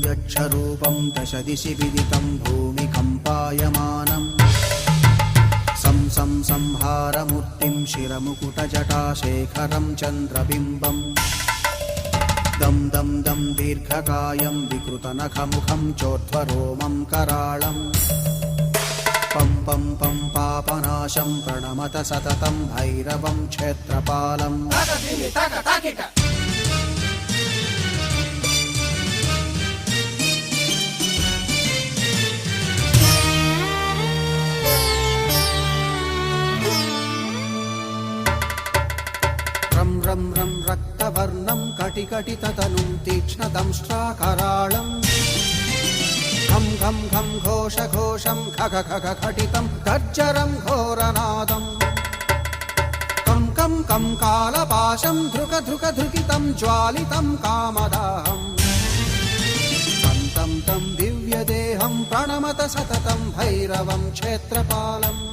यक्षरूपं दशदिशि विदितं भूमिकम्पायमानम् सं संहारमूर्तिं शिरमुकुटजटाशेखरं चन्द्रबिम्बम् दं दं दं दीर्घकायं विकृतनखमुखं चोर्ध्वरोमं कराळम् पं पं पं पापनाशं प्रणमत सततं भैरवं क्षेत्रपालम् रं रं रं रक्तवर्णं कटिकटिततनुं तीक्ष्णदंष्ट्राकराळम् घं घं घं घोषघोषं खग खग खटितं गर्जरं घोरनादम् कं कं कं कालपाशं धृक धृक धृकितं ज्वालितं कामदाहम् तं तं दिव्यदेहं प्रणमत सततं भैरवं क्षेत्रपालम्